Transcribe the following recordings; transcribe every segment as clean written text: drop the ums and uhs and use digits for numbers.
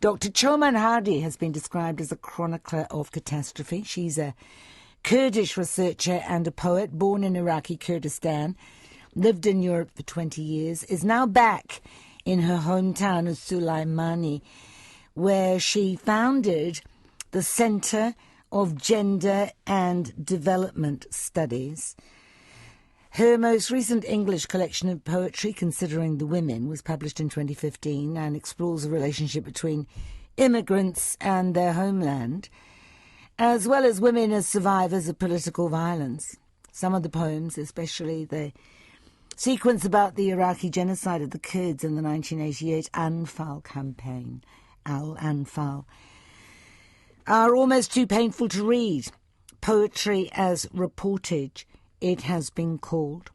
Dr. Choman Hardi has been described as a chronicler of catastrophe. She's a Kurdish researcher and a poet, born in Iraqi Kurdistan, lived in Europe for 20 years, is now back in her hometown of Sulaimani, where she founded the Centre of Gender and Development Studies. Her most recent English collection of poetry, Considering the Women, was published in 2015 and explores the relationship between immigrants and their homeland, as well as women as survivors of political violence. Some of the poems, especially the sequence about the Iraqi genocide of the Kurds in the 1988 Anfal Campaign, Al-Anfal, are almost too painful to read. Poetry as reportage, it has been called.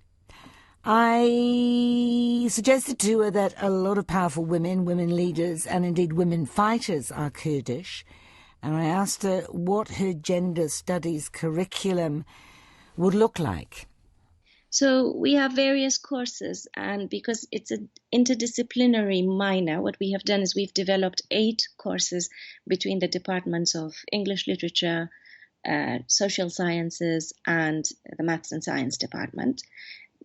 I suggested to her that a lot of powerful women, women leaders, and indeed women fighters are Kurdish, and I asked her what her gender studies curriculum would look like. So we have various courses, and because it's an interdisciplinary minor, what we have done is we've developed 8 courses between the departments of English literature, social sciences, and the maths and science department,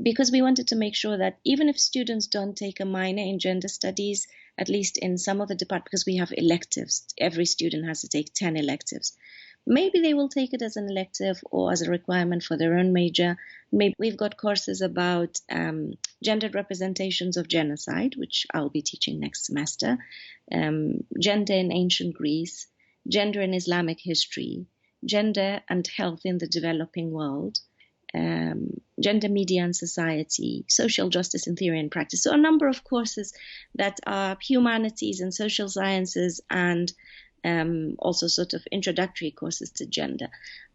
because we wanted to make sure that even if students don't take a minor in gender studies, at least in some of the departments, because we have electives, every student has to take 10 electives. Maybe they will take it as an elective or as a requirement for their own major. Maybe we've got courses about gendered representations of genocide, which I'll be teaching next semester, gender in ancient Greece, gender in Islamic history, gender and health in the developing world, gender, media and society, social justice in theory and practice. So a number of courses that are humanities and social sciences, and also sort of introductory courses to gender.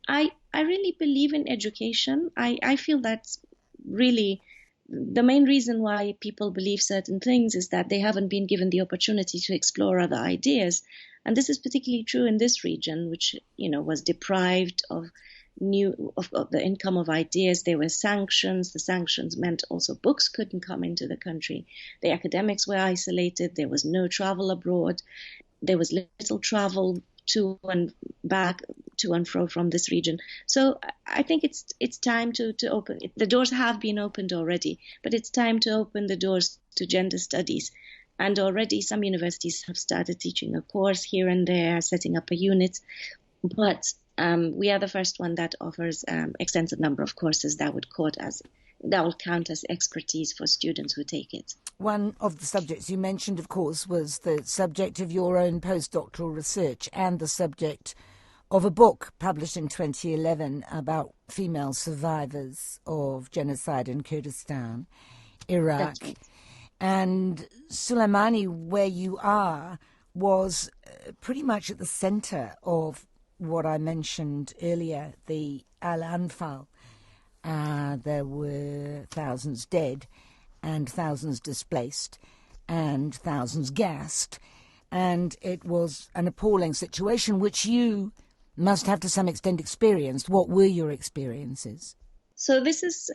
I really believe in education. I feel that's really the main reason why people believe certain things is that they haven't been given the opportunity to explore other ideas. And this is particularly true in this region, which, was deprived of the income of ideas. There were sanctions. The sanctions meant also books couldn't come into the country. The academics were isolated. There was no travel abroad. There was little travel to and back, to and fro from this region. So I think it's time to open. The doors have been opened already, but it's time to open the doors to gender studies. And already some universities have started teaching a course here and there, setting up a unit. But we are the first one that offers extensive number of courses that will count as expertise for students who take it. One of the subjects you mentioned, of course, was the subject of your own postdoctoral research and the subject of a book published in 2011 about female survivors of genocide in Kurdistan, Iraq. Right. And Sulaimani, where you are, was pretty much at the centre of what I mentioned earlier, the Al-Anfal. There were thousands dead and thousands displaced and thousands gassed. And it was an appalling situation which you must have to some extent experienced. What were your experiences? So this is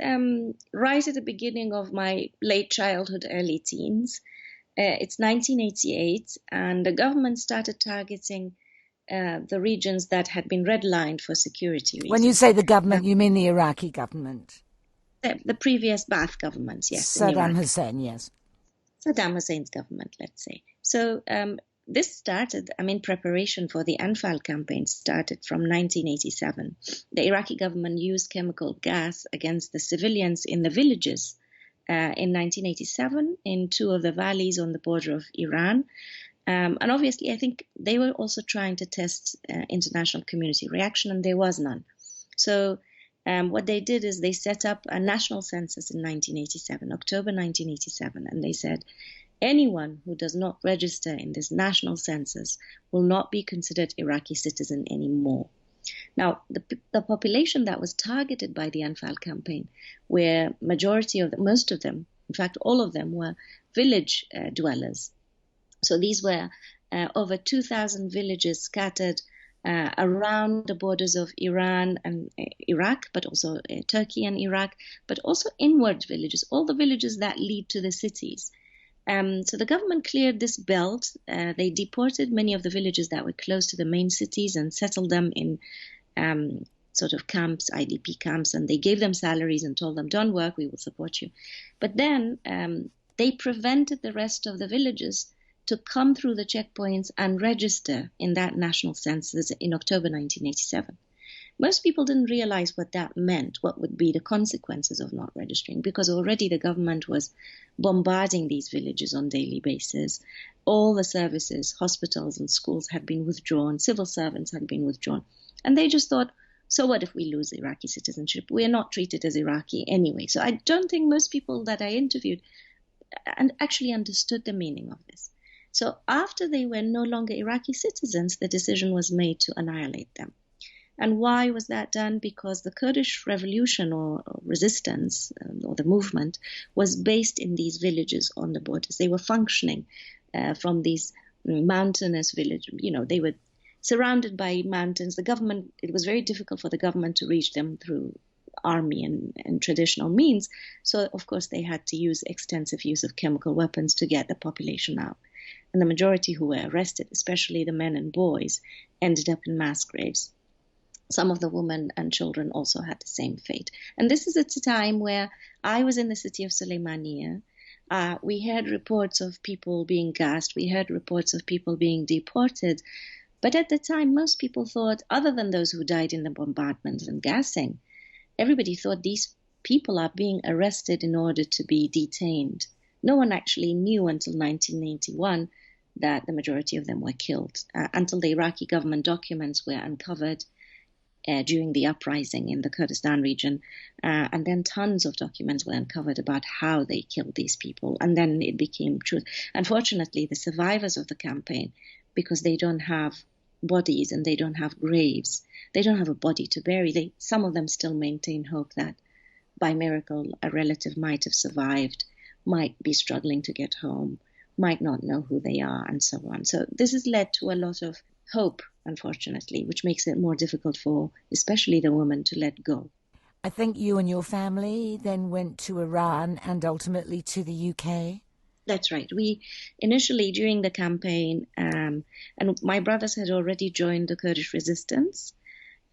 right at the beginning of my late childhood, early teens. It's 1988, and the government started targeting the regions that had been redlined for security reasons. When you say the government, you mean the Iraqi government? The previous Ba'ath government, yes. Saddam Hussein, yes. Saddam Hussein's government, let's say. So this started, preparation for the Anfal campaign started from 1987. The Iraqi government used chemical gas against the civilians in the villages in 1987 in 2 of the valleys on the border of Iran. And obviously, I think they were also trying to test international community reaction, and there was none. So what they did is they set up a national census in 1987, October 1987, and they said, anyone who does not register in this national census will not be considered Iraqi citizen anymore. Now, the population that was targeted by the Anfal campaign, where most of them, in fact, all of them were village dwellers. So these were over 2,000 villages scattered around the borders of Iran and Iraq, but also Turkey and Iraq, but also inward villages, all the villages that lead to the cities. So the government cleared this belt. They deported many of the villages that were close to the main cities and settled them in sort of camps, IDP camps, and they gave them salaries and told them, don't work, we will support you. But then they prevented the rest of the villages to come through the checkpoints and register in that national census in October 1987. Most people didn't realize what that meant, what would be the consequences of not registering, because already the government was bombarding these villages on a daily basis. All the services, hospitals and schools had been withdrawn, civil servants had been withdrawn. And they just thought, so what if we lose Iraqi citizenship? We're not treated as Iraqi anyway. So I don't think most people that I interviewed actually understood the meaning of this. So after they were no longer Iraqi citizens, the decision was made to annihilate them. And why was that done? Because the Kurdish revolution or resistance or the movement was based in these villages on the borders. They were functioning from these mountainous villages. They were surrounded by mountains. It was very difficult for the government to reach them through army and traditional means. So, of course, they had to use extensive use of chemical weapons to get the population out. And the majority who were arrested, especially the men and boys, ended up in mass graves. Some of the women and children also had the same fate. And this is at a time where I was in the city of Sulaymaniyah. We heard reports of people being gassed. We heard reports of people being deported. But at the time, most people thought, other than those who died in the bombardments and gassing, everybody thought these people are being arrested in order to be detained. No one actually knew until 1991 that the majority of them were killed, until the Iraqi government documents were uncovered during the uprising in the Kurdistan region. And then tons of documents were uncovered about how they killed these people. And then it became truth. Unfortunately, the survivors of the campaign, because they don't have bodies and they don't have graves, they don't have a body to bury. Some of them still maintain hope that by miracle a relative might have survived, might be struggling to get home, might not know who they are, and so on. So this has led to a lot of hope, unfortunately, which makes it more difficult for especially the women to let go. I think you and your family then went to Iran and ultimately to the UK. That's right. We initially, during the campaign, and my brothers had already joined the Kurdish resistance.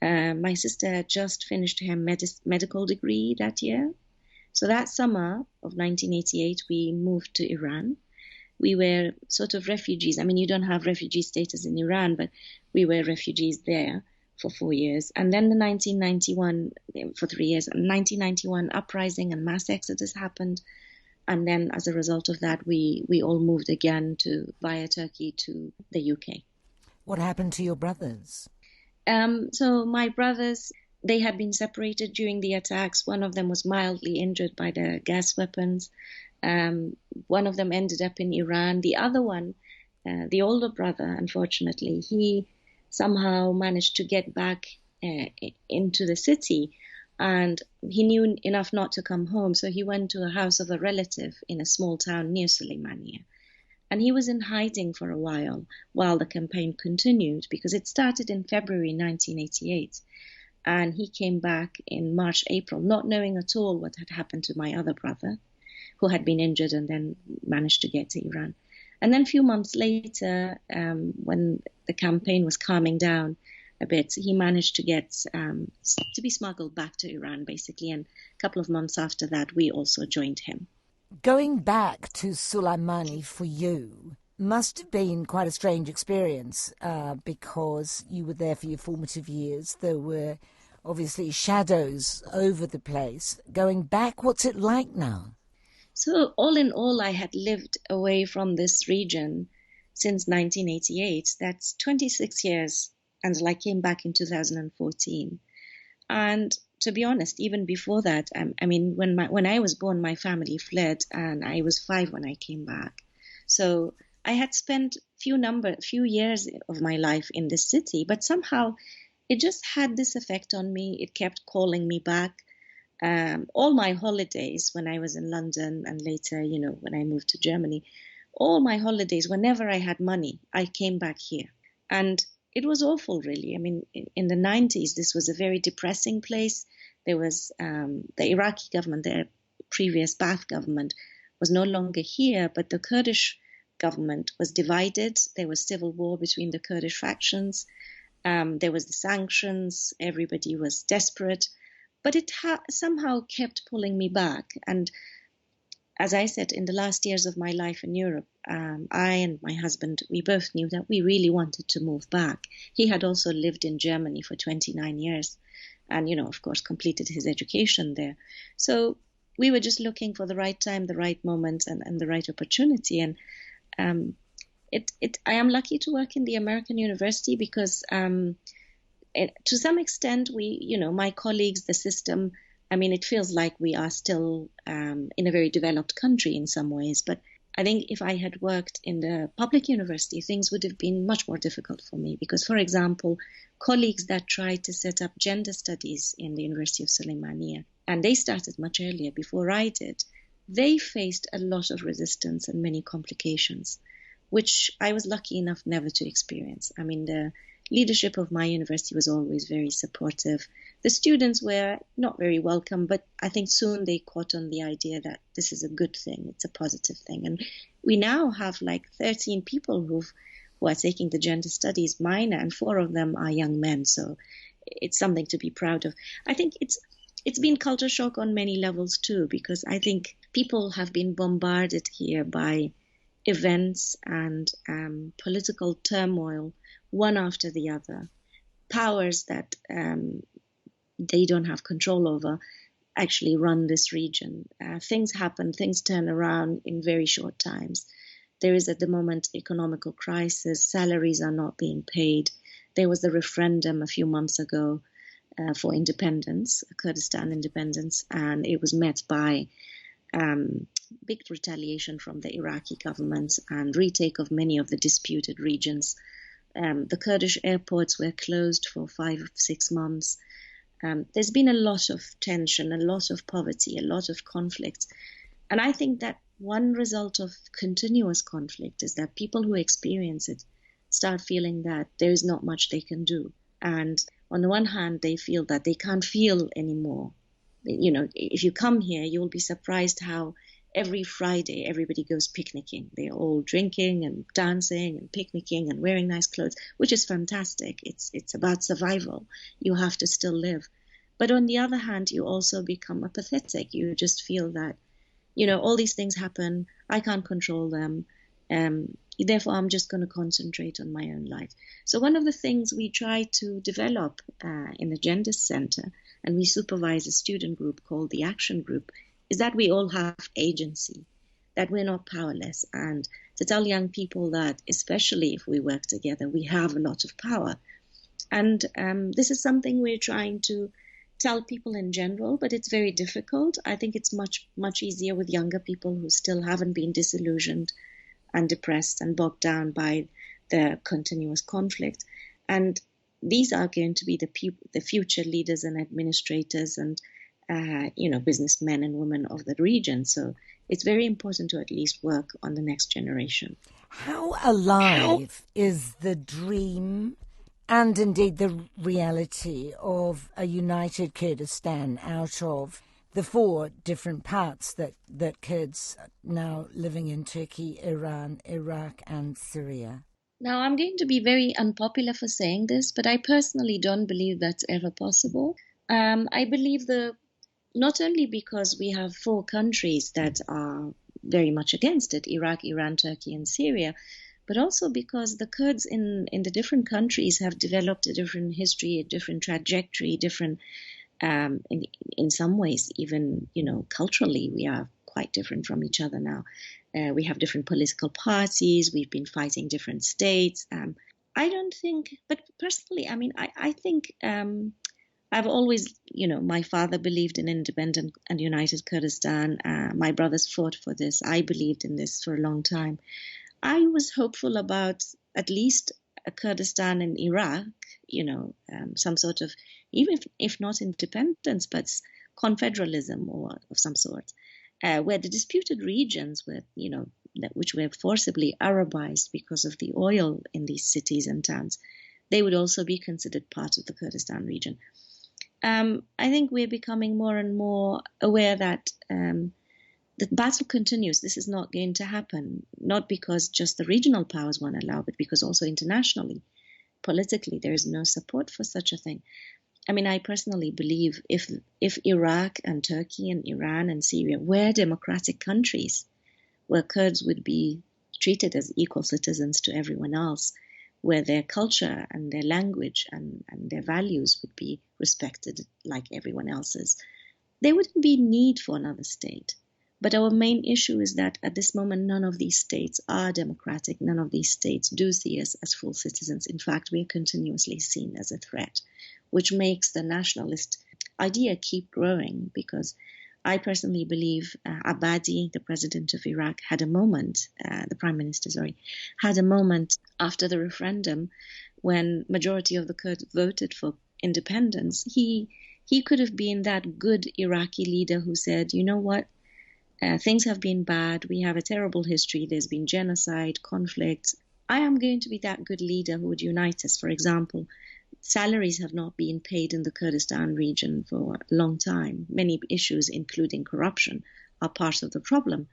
My sister had just finished her medical degree that year. So that summer of 1988, we moved to Iran. We were sort of refugees. I mean, you don't have refugee status in Iran, but we were refugees there for 4 years. And then the 1991, for 3 years, 1991 uprising and mass exodus happened. And then as a result of that, we all moved again via Turkey to the UK. What happened to your brothers? So my brothers, they had been separated during the attacks. One of them was mildly injured by the gas weapons. One of them ended up in Iran. The other one, the older brother, unfortunately, he somehow managed to get back into the city, and he knew enough not to come home. So he went to a house of a relative in a small town near Sulaymaniyah. And he was in hiding for a while the campaign continued, because it started in February 1988. And he came back in March, April, not knowing at all what had happened to my other brother, who had been injured and then managed to get to Iran. And then a few months later, when the campaign was calming down a bit, he managed to get to be smuggled back to Iran, basically. And a couple of months after that, we also joined him. Going back to Sulaymaniyah for you must have been quite a strange experience because you were there for your formative years. There were obviously shadows over the place. Going back, what's it like now? So all in all, I had lived away from this region since 1988. That's 26 years until I came back in 2014. And to be honest, even before that, I mean, when I was born, my family fled, and I was 5 when I came back. So I had spent few years of my life in this city, but somehow it just had this effect on me. It kept calling me back. All my holidays when I was in London and later, when I moved to Germany, all my holidays, whenever I had money, I came back here. And it was awful, really. I mean, in the 90s, this was a very depressing place. There was the Iraqi government, the previous Ba'ath government, was no longer here, but the Kurdish government was divided. There was civil war between the Kurdish factions. There was the sanctions. Everybody was desperate. But it somehow kept pulling me back. And as I said, in the last years of my life in Europe, I and my husband, we both knew that we really wanted to move back. He had also lived in Germany for 29 years and, of course, completed his education there. So we were just looking for the right time, the right moment, and the right opportunity. And I am lucky to work in the American university because to some extent, my colleagues, the system, it feels like we are still in a very developed country in some ways. But I think if I had worked in the public university, things would have been much more difficult for me because, for example, colleagues that tried to set up gender studies in the University of Sulaymaniyah, and they started much earlier before I did, they faced a lot of resistance and many complications, which I was lucky enough never to experience. The leadership of my university was always very supportive. The students were not very welcome, but I think soon they caught on the idea that this is a good thing, it's a positive thing. And we now have like 13 people who are taking the gender studies minor, and 4 of them are young men. So it's something to be proud of. I think it's been culture shock on many levels too, because I think people have been bombarded here by events and political turmoil, one after the other. Powers that they don't have control over actually run this region. Things happen, things turn around in very short times. There is at the moment economical crisis, salaries are not being paid. There was the referendum a few months ago for independence, Kurdistan independence, and it was met by big retaliation from the Iraqi government and retake of many of the disputed regions. The Kurdish airports were closed for 5 or 6 months. There's been a lot of tension, a lot of poverty, a lot of conflict. And I think that one result of continuous conflict is that people who experience it start feeling that there is not much they can do. And on the one hand, they feel that they can't feel anymore. If you come here, you'll be surprised how every Friday everybody goes picnicking. They're all drinking and dancing and picnicking and wearing nice clothes, which is fantastic. It's about survival. You have to still live. But on the other hand, you also become apathetic. You just feel that, all these things happen. I can't control them. Therefore, I'm just going to concentrate on my own life. So one of the things we try to develop in the Gender Center, and we supervise a student group called the Action Group, is that we all have agency, that we're not powerless, and to tell young people that, especially if we work together, we have a lot of power. And this is something we're trying to tell people in general, but it's very difficult. I think it's much, much easier with younger people who still haven't been disillusioned and depressed and bogged down by the continuous conflict. And these are going to be the future leaders and administrators and businessmen and women of the region. So it's very important to at least work on the next generation. How alive is the dream and indeed the reality of a united Kurdistan out of the 4 different parts that Kurds are now living in: Turkey, Iran, Iraq and Syria? Now, I'm going to be very unpopular for saying this, but I personally don't believe that's ever possible. I believe not only because we have 4 countries that are very much against it, Iraq, Iran, Turkey, and Syria, but also because the Kurds in the different countries have developed a different history, a different trajectory, different, in some ways, even, culturally, we are quite different from each other now. We have different political parties. We've been fighting different states. I don't think, but personally, I think I've always, my father believed in independent and united Kurdistan. My brothers fought for this. I believed in this for a long time. I was hopeful about at least a Kurdistan in Iraq, some sort of, even if not independence, but confederalism or of some sort, where the disputed regions were, which were forcibly Arabized because of the oil in these cities and towns, they would also be considered part of the Kurdistan region. I think we're becoming more and more aware that the battle continues. This is not going to happen, not because just the regional powers won't allow, but because also internationally, politically, there is no support for such a thing. I mean, I personally believe if Iraq and Turkey and Iran and Syria were democratic countries where Kurds would be treated as equal citizens to everyone else, where their culture and their language and their values would be respected like everyone else's, there wouldn't be need for another state. But our main issue is that at this moment, none of these states are democratic. None of these states do see us as full citizens. In fact, we are continuously seen as a threat, which makes the nationalist idea keep growing, because I personally believe Abadi, the president of Iraq, had a moment, the prime minister, had a moment after the referendum when majority of the Kurds voted for independence. He could have been that good Iraqi leader who said, you know what, things have been bad. We have a terrible history. There's been genocide, conflict. I am going to be that good leader who would unite us. For example, salaries have not been paid in the Kurdistan region for a long time. Many issues, including corruption, are part of the problem.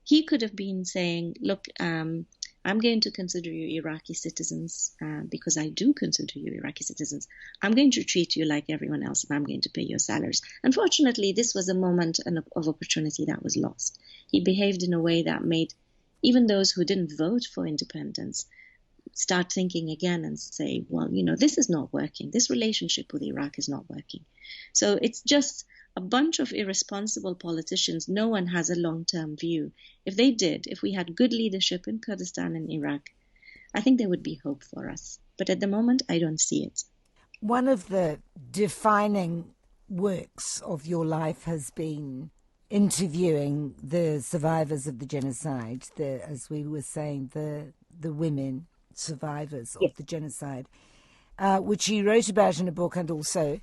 He could have been saying, look, I'm going to consider you Iraqi citizens because I do consider you Iraqi citizens. I'm going to treat you like everyone else and I'm going to pay your salaries. Unfortunately, this was a moment of opportunity that was lost. He behaved in a way that made even those who didn't vote for independence start thinking again and say, well, you know, this is not working. This relationship with Iraq is not working. So it's just a bunch of irresponsible politicians. No one has a long-term view. If they did, if we had good leadership in Kurdistan and Iraq, I think there would be hope for us. But at the moment, I don't see it. One of the defining works of your life has been interviewing the survivors of the genocide, as we were saying, the women survivors of the genocide, which you wrote about in a book and also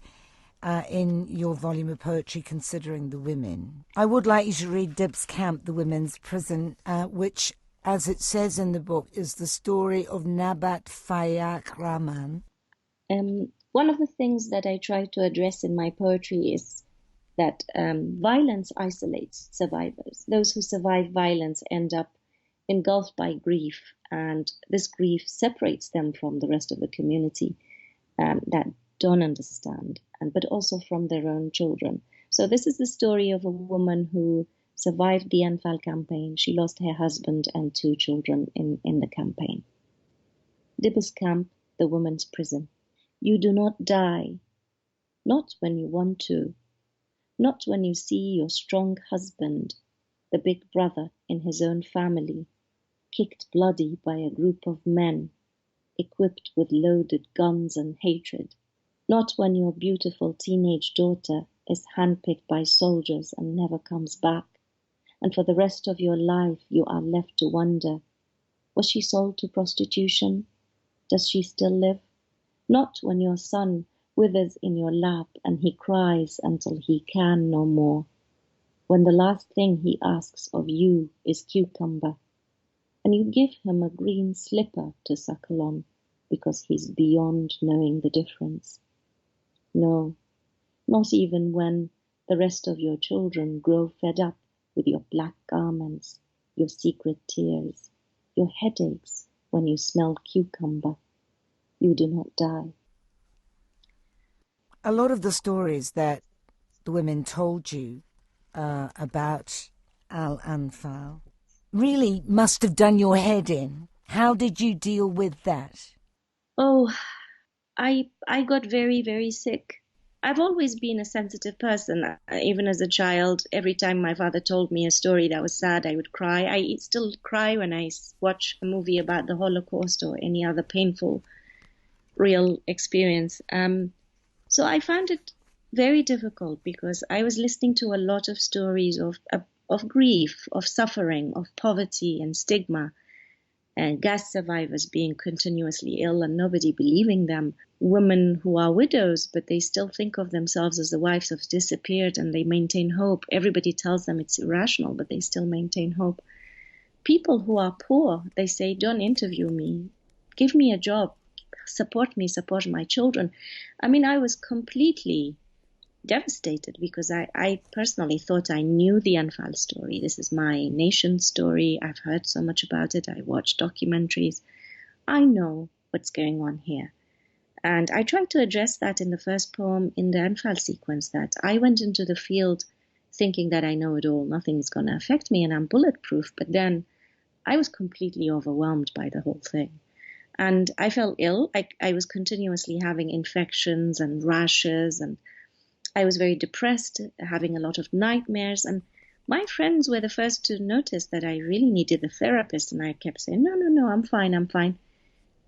in your volume of poetry, Considering the Women. I would like you to read Dibs Camp, the Women's Prison, which, as it says in the book, is the story of Nabat Fayak Rahman. One of the things that I try to address in my poetry is that violence isolates survivors. Those who survive violence end up engulfed by grief, and this grief separates them from the rest of the community that don't understand, but also from their own children. So this is the story of a woman who survived the Anfal Campaign. She lost her husband and 2 children in the campaign. Dibs Camp, the Women's Prison. You do not die, not when you want to, not when you see your strong husband, the big brother in his own family, kicked bloody by a group of men, equipped with loaded guns and hatred, not when your beautiful teenage daughter is handpicked by soldiers and never comes back, and for the rest of your life you are left to wonder, was she sold to prostitution? Does she still live? Not when your son withers in your lap and he cries until he can no more, when the last thing he asks of you is cucumber, and you give him a green slipper to suckle on because he's beyond knowing the difference. No, not even when the rest of your children grow fed up with your black garments, your secret tears, your headaches when you smell cucumber. You do not die. A lot of the stories that the women told you about Al-Anfal really must have done your head in. How did you deal with that? Oh, I got very, very sick. I've always been a sensitive person. Even as a child, every time my father told me a story that was sad, I would cry. I still cry when I watch a movie about the Holocaust or any other painful, real experience. So I found it very difficult because I was listening to a lot of stories of grief, of suffering, of poverty and stigma, and gas survivors being continuously ill and nobody believing them, women who are widows, but they still think of themselves as the wives of disappeared and they maintain hope. Everybody tells them it's irrational, but they still maintain hope. People who are poor, they say, don't interview me, give me a job, support me, support my children. I mean, I was completely devastated because I personally thought I knew the Anfal story. This is my nation's story. I've heard so much about it. I watched documentaries. I know what's going on here. And I tried to address that in the first poem in the Anfal sequence, that I went into the field thinking that I know it all, nothing is going to affect me and I'm bulletproof. But then I was completely overwhelmed by the whole thing. And I felt ill. I was continuously having infections and rashes, and I was very depressed, having a lot of nightmares. And my friends were the first to notice that I really needed a therapist. And I kept saying, no, I'm fine.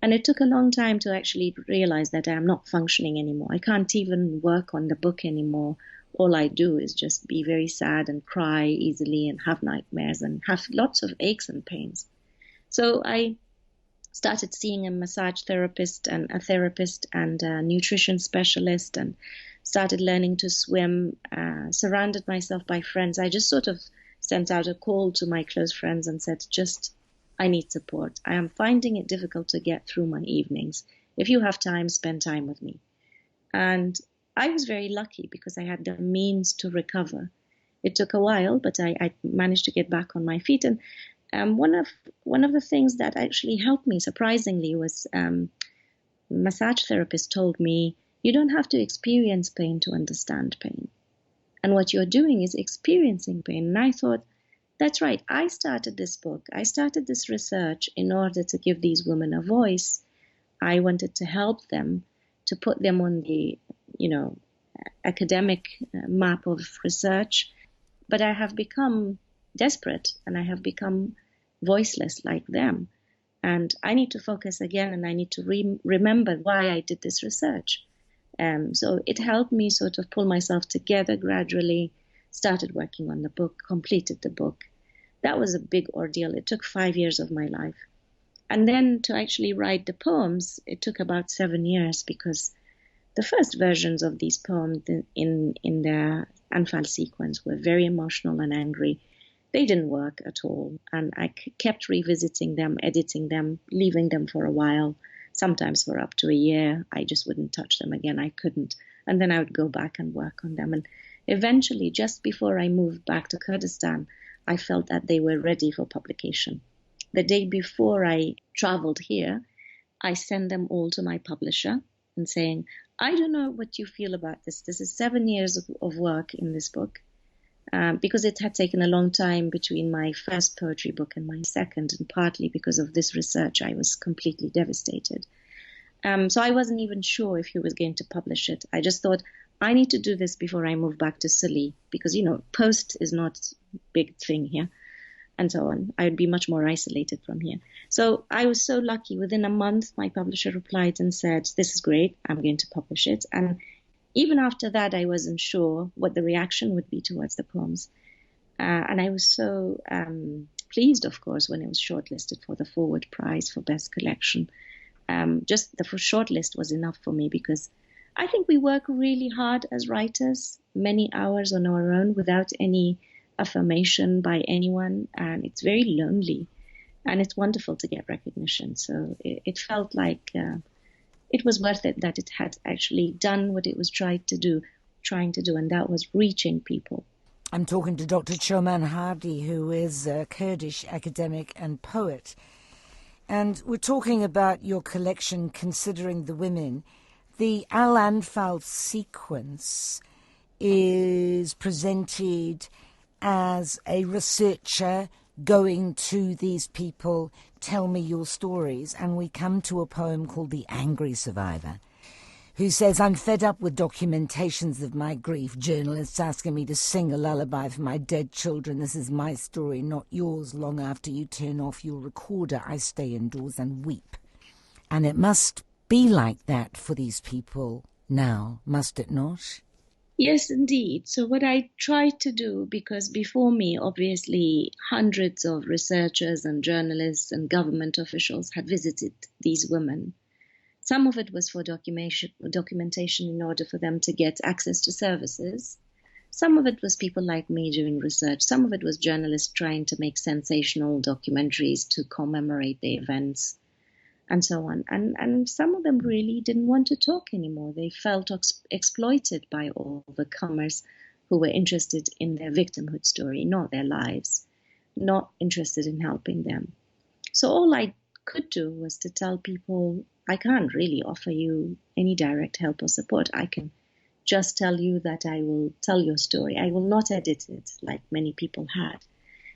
And it took a long time to actually realize that I'm not functioning anymore. I can't even work on the book anymore. All I do is just be very sad and cry easily and have nightmares and have lots of aches and pains. So I started seeing a massage therapist and a nutrition specialist, and started learning to swim, surrounded myself by friends. I just sort of sent out a call to my close friends and said, I need support. I am finding it difficult to get through my evenings. If you have time, spend time with me. And I was very lucky because I had the means to recover. It took a while, but I managed to get back on my feet. And one of the things that actually helped me, surprisingly, was massage therapist told me, you don't have to experience pain to understand pain. And what you're doing is experiencing pain. And I thought, that's right. I started this book. I started this research in order to give these women a voice. I wanted to help them, to put them on the, academic map of research. But I have become desperate and I have become voiceless like them. And I need to focus again, and I need to remember why I did this research. So it helped me sort of pull myself together gradually, started working on the book, completed the book. That was a big ordeal. It took 5 years of my life. And then to actually write the poems, it took about 7 years, because the first versions of these poems in their Anfal sequence were very emotional and angry. They didn't work at all. And I kept revisiting them, editing them, leaving them for a while, sometimes for up to a year. I just wouldn't touch them again. I couldn't. And then I would go back and work on them. And eventually, just before I moved back to Kurdistan, I felt that they were ready for publication. The day before I traveled here, I sent them all to my publisher and saying, I don't know what you feel about this. This is 7 years of work in this book, because it had taken a long time between my first poetry book and my second, and partly because of this research, I was completely devastated. So I wasn't even sure if he was going to publish it. I just thought, I need to do this before I move back to Sili, because, post is not a big thing here, and so on. I would be much more isolated from here. So I was so lucky. Within a month, my publisher replied and said, this is great, I'm going to publish it. And even after that, I wasn't sure what the reaction would be towards the poems. And I was so pleased, of course, when it was shortlisted for the Forward Prize for Best Collection. Just the shortlist was enough for me, because I think we work really hard as writers, many hours on our own without any affirmation by anyone, and it's very lonely, and it's wonderful to get recognition. So it felt like it was worth it, that it had actually done what it was trying to do, and that was reaching people. I'm talking to Dr. Choman Hardi, who is a Kurdish academic and poet. And we're talking about your collection, Considering the Women. The Al-Anfal sequence is presented as a researcher going to these people, tell me your stories. And we come to a poem called The Angry Survivor, who says, I'm fed up with documentations of my grief, journalists asking me to sing a lullaby for my dead children. This is my story, not yours. Long after you turn off your recorder, I stay indoors and weep. And it must be like that for these people now, must it not? Yes, indeed. So what I tried to do, because before me, obviously, hundreds of researchers and journalists and government officials had visited these women. Some of it was for documentation in order for them to get access to services. Some of it was people like me doing research. Some of it was journalists trying to make sensational documentaries to commemorate the events. and so on. And some of them really didn't want to talk anymore. They felt exploited by all the comers who were interested in their victimhood story, not their lives, not interested in helping them. So all I could do was to tell people, I can't really offer you any direct help or support. I can just tell you that I will tell your story. I will not edit it like many people had,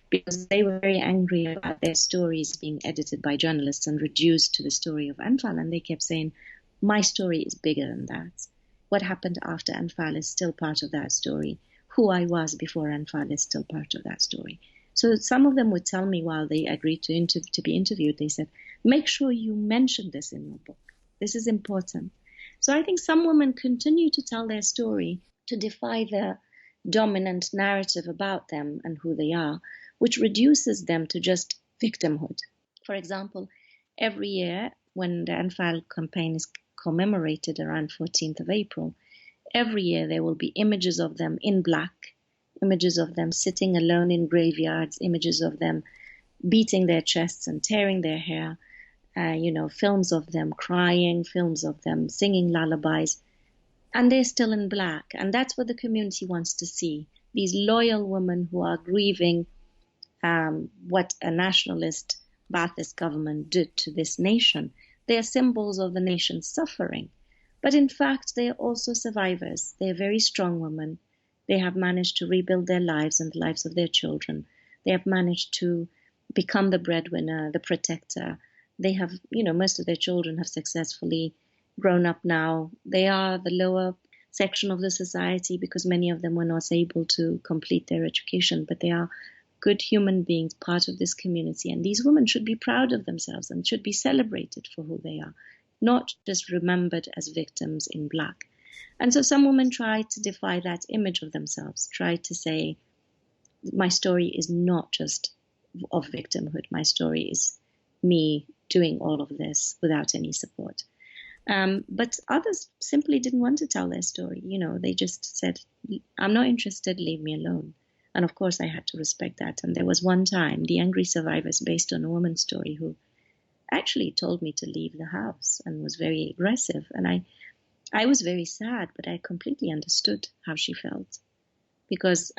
because they were very angry about their stories being edited by journalists and reduced to the story of Anfal. And they kept saying, my story is bigger than that. What happened after Anfal is still part of that story. Who I was before Anfal is still part of that story. So some of them would tell me while they agreed to be interviewed, they said, make sure you mention this in your book. This is important. So I think some women continue to tell their story to defy the dominant narrative about them and who they are, which reduces them to just victimhood. For example, every year when the Anfal campaign is commemorated around 14th of April, every year there will be images of them in black, images of them sitting alone in graveyards, images of them beating their chests and tearing their hair, films of them crying, films of them singing lullabies, and they're still in black. And that's what the community wants to see. These loyal women who are grieving what a nationalist Ba'athist government did to this nation. They are symbols of the nation's suffering. But in fact, they are also survivors. They are very strong women. They have managed to rebuild their lives and the lives of their children. They have managed to become the breadwinner, the protector. They have, most of their children have successfully grown up now. They are the lower section of the society because many of them were not able to complete their education, but they are good human beings, part of this community. And these women should be proud of themselves and should be celebrated for who they are, not just remembered as victims in black. And so some women try to defy that image of themselves, try to say, my story is not just of victimhood. My story is me doing all of this without any support. But others simply didn't want to tell their story. They just said, I'm not interested, leave me alone. And of course, I had to respect that. And there was one time, the Angry Survivors, based on a woman's story, who actually told me to leave the house and was very aggressive. And I was very sad, but I completely understood how she felt. Because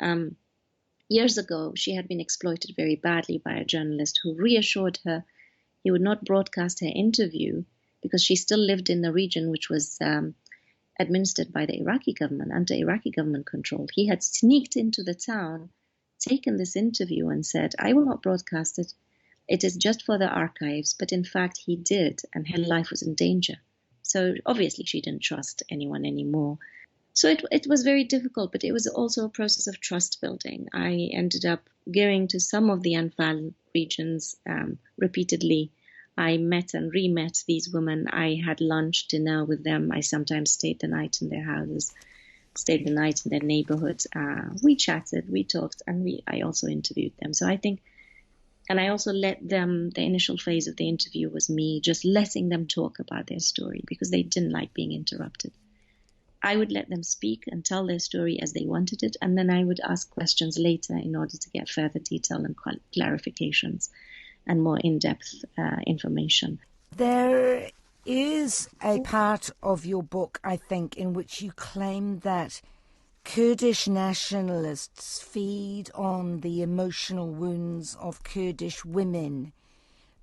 years ago, she had been exploited very badly by a journalist who reassured her he would not broadcast her interview because she still lived in the region which was administered by the Iraqi government, under Iraqi government control. He had sneaked into the town, taken this interview and said, I will not broadcast it. It is just for the archives. But in fact, he did, and her life was in danger. So obviously she didn't trust anyone anymore. So it was very difficult, but it was also a process of trust building. I ended up going to some of the Anfal regions repeatedly. I met and re-met these women. I had lunch, dinner with them. I sometimes stayed the night in their houses, stayed the night in their neighborhoods. We chatted, we talked, and I also interviewed them. So I think, and I also let them, the initial phase of the interview was me just letting them talk about their story because they didn't like being interrupted. I would let them speak and tell their story as they wanted it, and then I would ask questions later in order to get further detail and clarifications and more in-depth information. There is a part of your book, I think, in which you claim that Kurdish nationalists feed on the emotional wounds of Kurdish women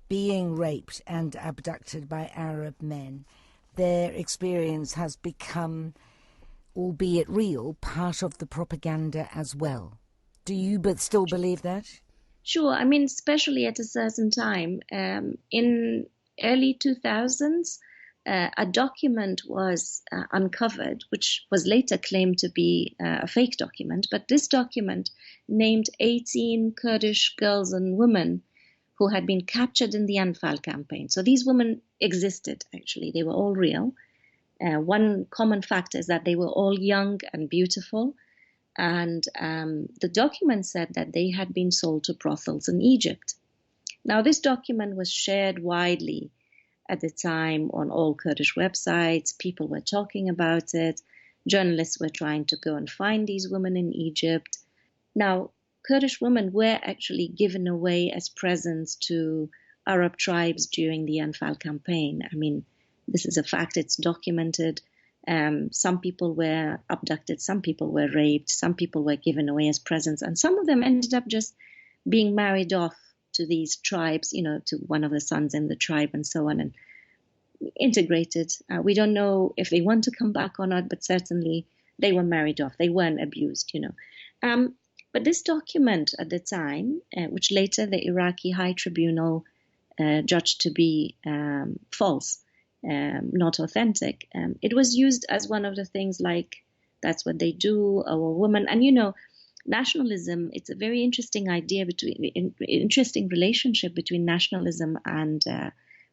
being raped and abducted by Arab men. Their experience has become, albeit real, part of the propaganda as well. Do you still believe that? Sure. I mean, especially at a certain time. In early 2000s, a document was uncovered, which was later claimed to be a fake document. But this document named 18 Kurdish girls and women who had been captured in the Anfal campaign. So these women existed, actually. They were all real. One common fact is that they were all young and beautiful. And the document said that they had been sold to brothels in Egypt. Now, this document was shared widely at the time on all Kurdish websites. People were talking about it. Journalists were trying to go and find these women in Egypt. Now, Kurdish women were actually given away as presents to Arab tribes during the Anfal Campaign. I mean, this is a fact, it's documented. Some people were abducted, some people were raped, some people were given away as presents, and some of them ended up just being married off to these tribes, to one of the sons in the tribe and so on, and integrated. We don't know if they want to come back or not, but certainly they were married off. They weren't abused, But this document at the time, which later the Iraqi High Tribunal judged to be false, not authentic, it was used as one of the things like, that's what they do, or women. And, nationalism, it's a very interesting idea, interesting relationship between nationalism and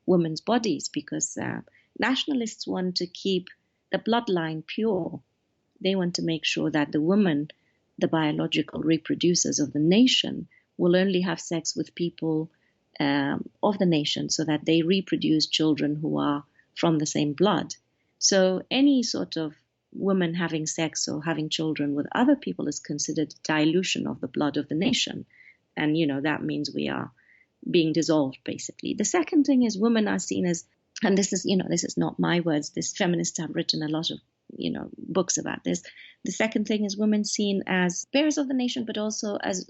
women's bodies, because nationalists want to keep the bloodline pure. They want to make sure that the woman, the biological reproducers of the nation, will only have sex with people of the nation, so that they reproduce children who are from the same blood. So any sort of woman having sex or having children with other people is considered dilution of the blood of the nation. And, that means we are being dissolved, basically. The second thing is women are seen as, and this is not my words, this feminists have written a lot of, books about this. The second thing is women seen as bearers of the nation, but also as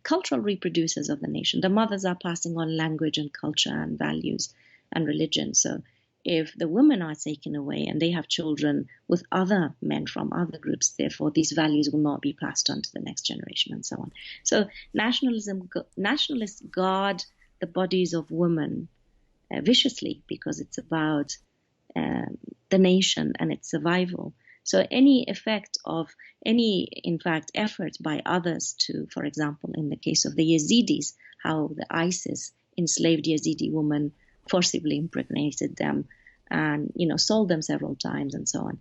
cultural reproducers of the nation. The mothers are passing on language and culture and values and religion. So if the women are taken away and they have children with other men from other groups, therefore these values will not be passed on to the next generation and so on. So nationalists guard the bodies of women viciously, because it's about the nation and its survival. So any effect of in fact, effort by others to, for example, in the case of the Yazidis, how the ISIS enslaved Yazidi women, forcibly impregnated them, and sold them several times and so on.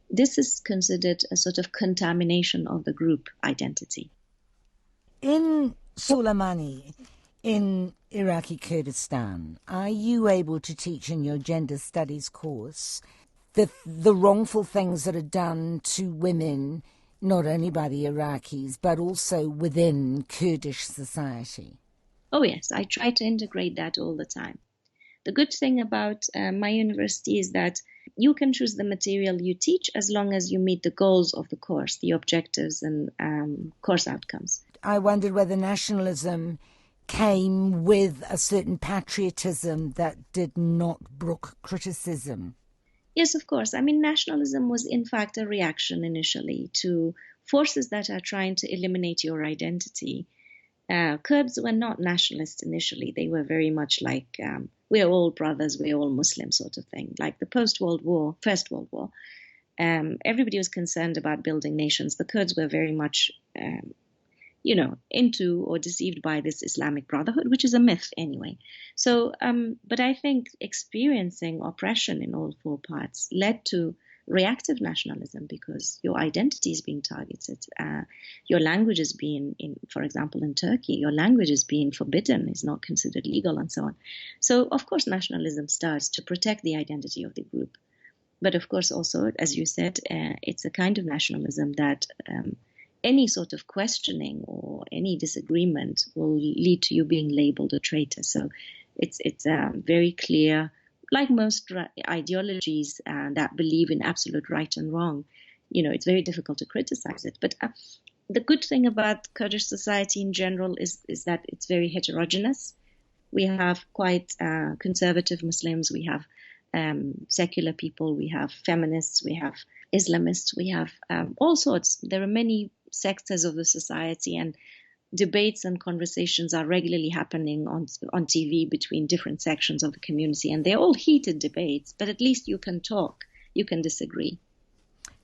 This is considered a sort of contamination of the group identity. In Soleimani, in Iraqi Kurdistan, are you able to teach in your gender studies course the wrongful things that are done to women, not only by the Iraqis, but also within Kurdish society? Oh yes, I try to integrate that all the time. The good thing about my university is that you can choose the material you teach as long as you meet the goals of the course, the objectives and course outcomes. I wondered whether nationalism came with a certain patriotism that did not brook criticism. Yes, of course. I mean, nationalism was in fact a reaction initially to forces that are trying to eliminate your identity. Kurds were not nationalists initially. They were very much like, we're all brothers, we're all Muslims sort of thing, like the post-World War, First World War. Everybody was concerned about building nations. The Kurds were very much, into or deceived by this Islamic Brotherhood, which is a myth anyway. So, but I think experiencing oppression in all four parts led to reactive nationalism, because your identity is being targeted. Your language is being, for example, in Turkey, your language is being forbidden, is not considered legal, and so on. So, of course, nationalism starts to protect the identity of the group. But, of course, also, as you said, it's a kind of nationalism that any sort of questioning or any disagreement will lead to you being labeled a traitor. So it's very clear, like most ideologies that believe in absolute right and wrong, it's very difficult to criticize it. But the good thing about Kurdish society in general is that it's very heterogeneous. We have quite conservative Muslims, we have secular people, we have feminists, we have Islamists, we have all sorts. There are many sectors of the society, and debates and conversations are regularly happening on TV between different sections of the community, and they're all heated debates, but at least you can talk, you can disagree.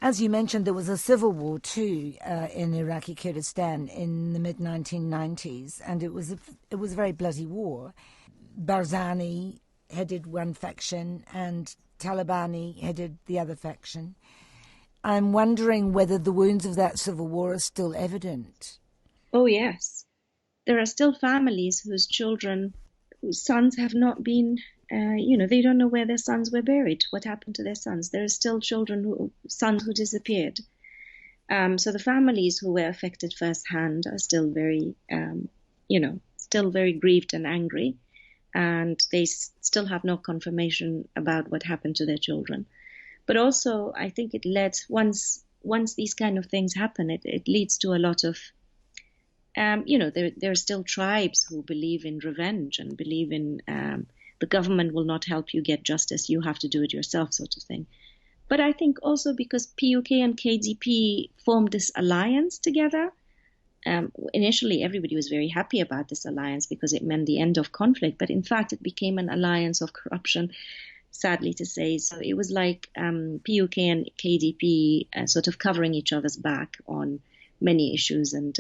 As you mentioned, there was a civil war too in Iraqi Kurdistan in the mid-1990s, and it was a very bloody war. Barzani headed one faction and Talabani headed the other faction. I'm wondering whether the wounds of that civil war are still evident. Oh, yes. There are still families whose sons have not been, they don't know where their sons were buried, what happened to their sons. There are still sons who disappeared. So the families who were affected firsthand are still very, still very grieved and angry. and they still have no confirmation about what happened to their children. But also, I think it led, once these kind of things happen, it leads to a lot of, there are still tribes who believe in revenge and believe in the government will not help you get justice, you have to do it yourself, sort of thing. But I think also because PUK and KDP formed this alliance together, initially everybody was very happy about this alliance because it meant the end of conflict, but in fact it became an alliance of corruption, sadly to say. So it was like PUK and KDP sort of covering each other's back on many issues and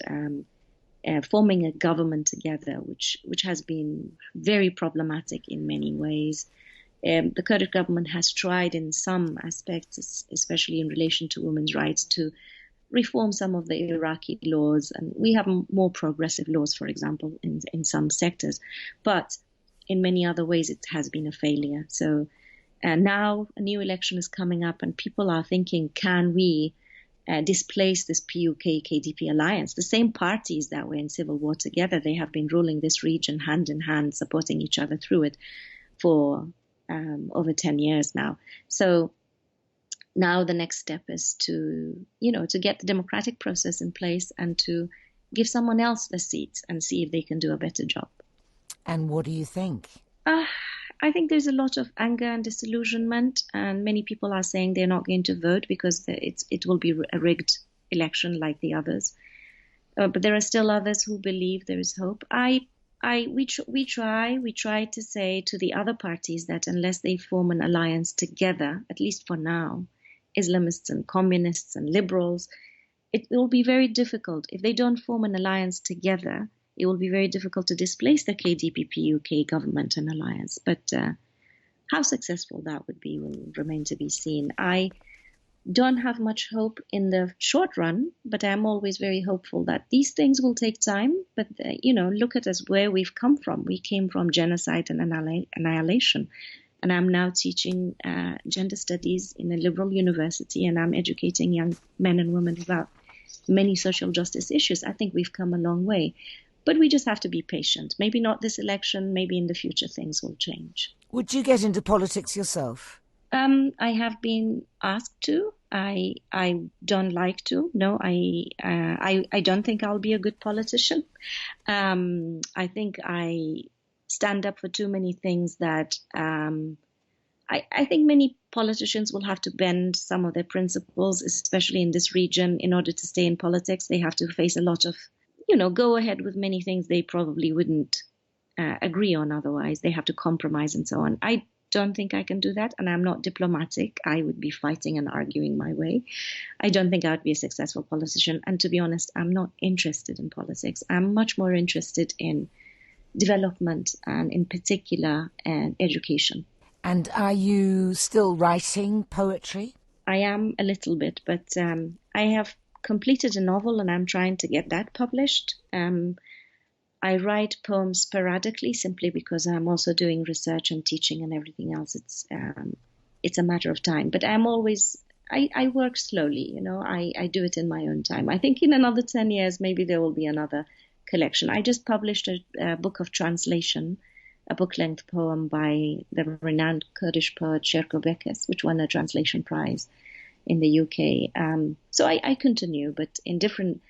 forming a government together, which has been very problematic in many ways. The Kurdish government has tried in some aspects, especially in relation to women's rights, to reform some of the Iraqi laws. And we have more progressive laws, for example, in some sectors. But in many other ways, it has been a failure. So now a new election is coming up and people are thinking, can we displace this PUK-KDP alliance? The same parties that were in civil war together, they have been ruling this region hand in hand, supporting each other through it for over 10 years now. So now the next step is to get the democratic process in place and to give someone else the seat and see if they can do a better job. And what do you think? I think there's a lot of anger and disillusionment, and many people are saying they're not going to vote because it will be a rigged election like the others. But there are still others who believe there is hope. We try to say to the other parties that unless they form an alliance together, at least for now, Islamists and communists and liberals, it will be very difficult. If they don't form an alliance together, it will be very difficult to displace the KDP-PUK government and alliance. But how successful that would be will remain to be seen. I don't have much hope in the short run, but I'm always very hopeful that these things will take time. But, look at us where we've come from. We came from genocide and annihilation. And I'm now teaching gender studies in a liberal university, and I'm educating young men and women about many social justice issues. I think we've come a long way. But we just have to be patient. Maybe not this election, maybe in the future things will change. Would you get into politics yourself? I have been asked to. I don't like to. No, I don't think I'll be a good politician. I think I stand up for too many things that I think many politicians will have to bend some of their principles, especially in this region, in order to stay in politics. They have to face a lot of, go ahead with many things they probably wouldn't agree on otherwise. They have to compromise and so on. I don't think I can do that, and I'm not diplomatic. I would be fighting and arguing my way. I don't think I would be a successful politician, and to be honest, I'm not interested in politics. I'm much more interested in development and in particular education. And are you still writing poetry? I am a little bit, but I have completed a novel and I'm trying to get that published. I write poems sporadically simply because I'm also doing research and teaching and everything else. It's a matter of time, but I'm always, I work slowly, I do it in my own time. I think in another 10 years, maybe there will be another collection. I just published a book of translation, a book-length poem by the renowned Kurdish poet Sherko Bekes, which won a translation prize in the UK. So I continue, but in different,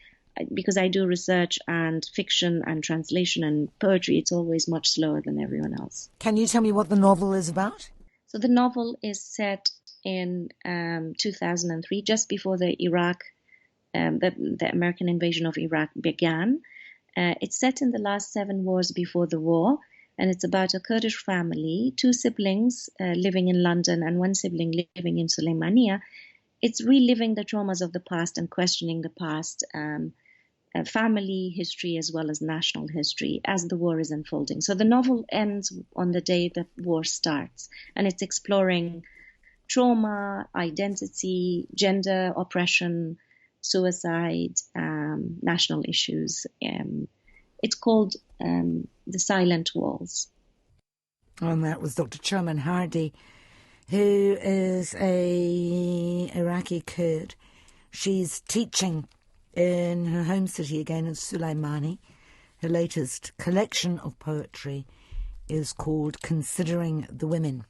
because I do research and fiction and translation and poetry, it's always much slower than everyone else. Can you tell me what the novel is about? So the novel is set in 2003, just before the American invasion of Iraq began. It's set in the last 7 wars before the war, and it's about a Kurdish family, 2 siblings living in London and 1 sibling living in Suleimania. It's reliving the traumas of the past and questioning the past, family history as well as national history as the war is unfolding. So the novel ends on the day the war starts, and it's exploring trauma, identity, gender oppression, suicide, national issues. It's called The Silent Walls. And that was Dr. Choman Hardi, who is a Iraqi Kurd. She's teaching in her home city again in Suleimani. Her latest collection of poetry is called Considering the Women.